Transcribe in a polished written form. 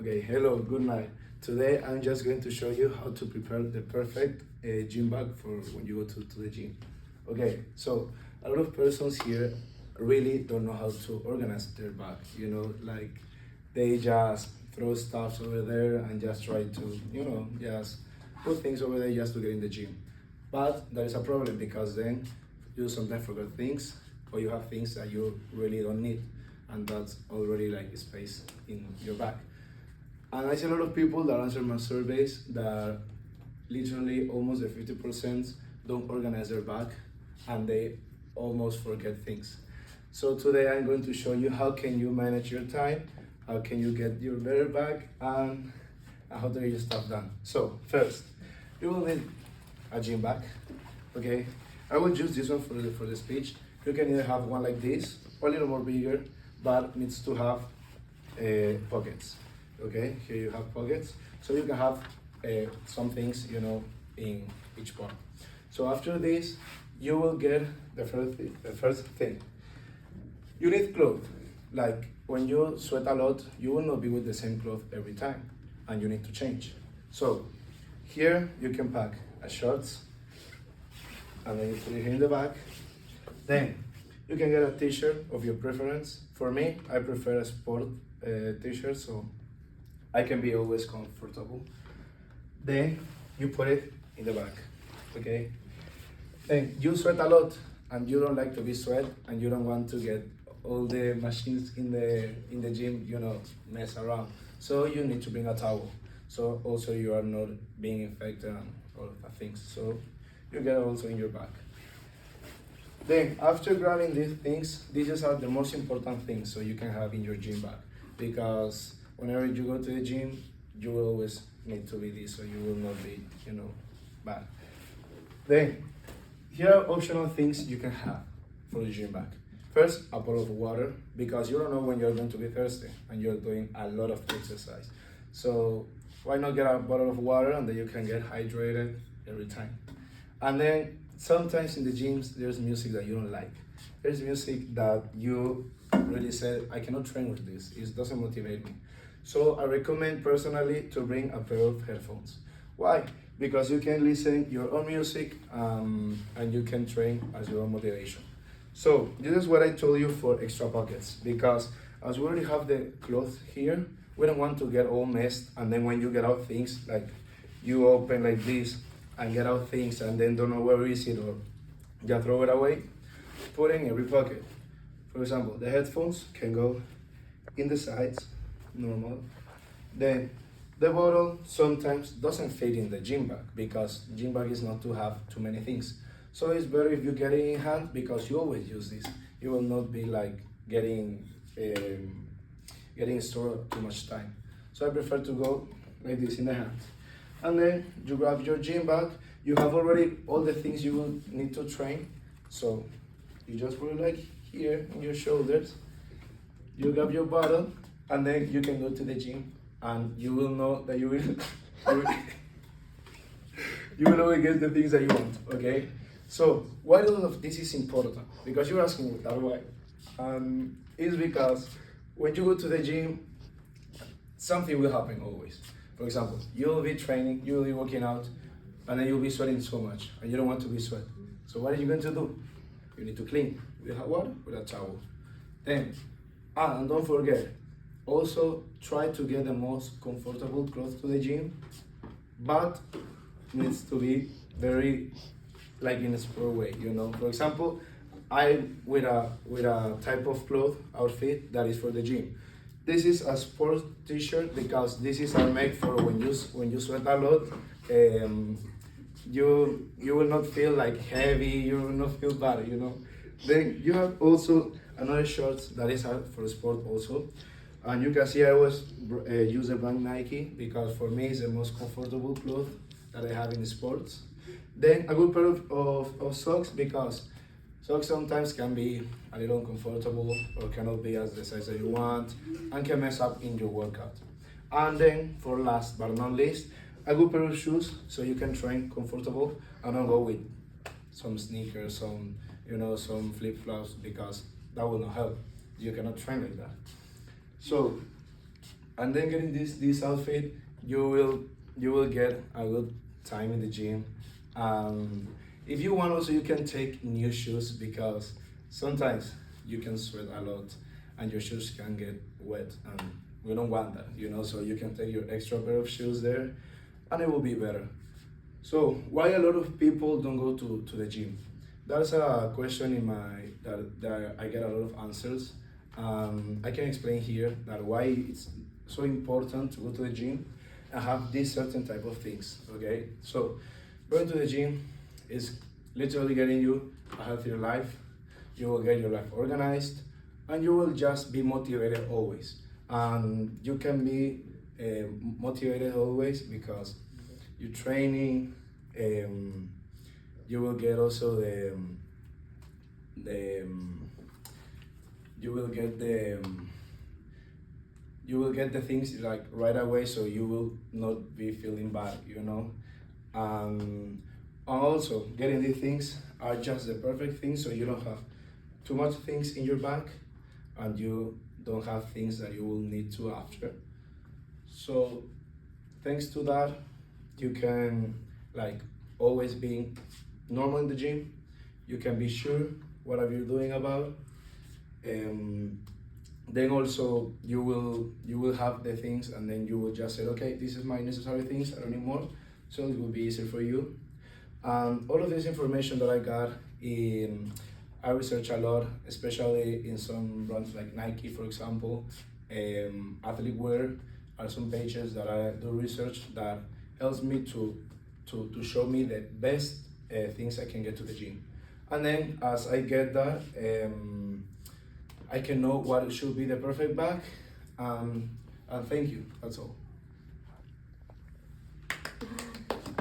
Okay, hello, good night. Today I'm just going to show you how to prepare the perfect gym bag for when you go to the gym. Okay, so a lot of persons here really don't know how to organize their bag, like they just throw stuff over there and just try to, just put things over there just to get in the gym. But there is a problem because then you sometimes forget things or you have things that you really don't need and that's already like space in your bag. And I see a lot of people that answer my surveys that literally almost the 50% don't organize their bag and they almost forget things. So today I'm going to show you how can you manage your time, how can you get your better bag, and how to get your stuff done. So first, you will need a gym bag, okay? I will use this one for the speech. You can either have one like this or a little more bigger, but needs to have pockets. Okay, here you have pockets, so you can have some things, in each part. So after this, you will get the first thing. You need clothes. Like when you sweat a lot, you will not be with the same clothes every time, and you need to change. So here you can pack a shorts, and then you put it here in the back. Then you can get a t-shirt of your preference. For me, I prefer a sport t-shirt, so I can be always comfortable. Then you put it in the back, okay? Then you sweat a lot and you don't like to be sweat and you don't want to get all the machines in the gym, mess around. So you need to bring a towel. So also you are not being infected and all of that things. So you get it also in your bag. Then after grabbing these things, these are the most important things so you can have in your gym bag, because whenever you go to the gym, you will always need to be this, so you will not be, bad. Then, here are optional things you can have for the gym bag. First, a bottle of water, because you don't know when you're going to be thirsty and you're doing a lot of exercise. So why not get a bottle of water and then you can get hydrated every time. And then sometimes in the gyms, there's music that you don't like. There's music that you really say, I cannot train with this, it doesn't motivate me. So I recommend personally to bring a pair of headphones. Why? Because you can listen your own music and you can train as your own motivation. So this is what I told you for extra pockets, because as we already have the clothes here, we don't want to get all messed, and then when you get out things, like you open like this and get out things and then don't know where is it or just throw it away. Put in every pocket. For example, the headphones can go in the sides, normal. Then the bottle sometimes doesn't fit in the gym bag because gym bag is not to have too many things. So it's better if you get it in hand because you always use this. You will not be like getting stored too much time. So I prefer to go like this in the hand. And then you grab your gym bag. You have already all the things you will need to train. So you just put it like here on your shoulders. You grab your bottle, and then you can go to the gym, and you will know that you will, you will always get the things that you want. Okay. So why all of this is important? Because you're asking that why. It's because when you go to the gym, something will happen always. For example, you'll be training, you'll be working out, and then you'll be sweating so much, and you don't want to be sweat. So what are you going to do? You need to clean with hot water, with a towel. Then, and don't forget, also try to get the most comfortable clothes to the gym, but needs to be very like in a sport way, For example, I with a type of cloth outfit that is for the gym. This is a sports t-shirt because this is made for when you sweat a lot. You will not feel like heavy. You will not feel bad. Then you have also another shorts that is for sport also, and you can see I always use the brand Nike because for me it's the most comfortable cloth that I have in sports. Then a good pair of socks, because socks sometimes can be a little uncomfortable or cannot be as the size that you want and can mess up in your workout. And then for last but not least, a good pair of shoes so you can train comfortable and not go with some sneakers, some flip-flops, because that will not help. You cannot train like that. So and then getting this outfit, you will get a good time in the gym. um, if you want also, you can take new shoes, because sometimes you can sweat a lot and your shoes can get wet, and we don't want that, you know. So you can take your extra pair of shoes there and it will be better. So why a lot of people don't go to the gym? That's a question in my that I get a lot of answers. I can explain here that why it's so important to go to the gym and have these certain type of things. Okay, so going to the gym is literally getting you a healthier life. You will get your life organized, and you will just be motivated always. And you can be motivated always because your training, um, you will get also the you will get the things like right away, so you will not be feeling bad, you know. um, and also getting these things are just the perfect things, so you don't have too much things in your bag, and you don't have things that you will need to after. So thanks to that, you can like always be normal in the gym. You can be sure whatever you're doing about. um, then also you will have the things, and then you will just say, okay, this is my necessary things, I don't need more. So it will be easier for you. All of this information that I got in, I research a lot, especially in some brands like Nike, for example. Athlete wear are some pages that I do research that helps me to show me the best things I can get to the gym. And then as I get that, I can know what should be the perfect bag. And thank you, that's all.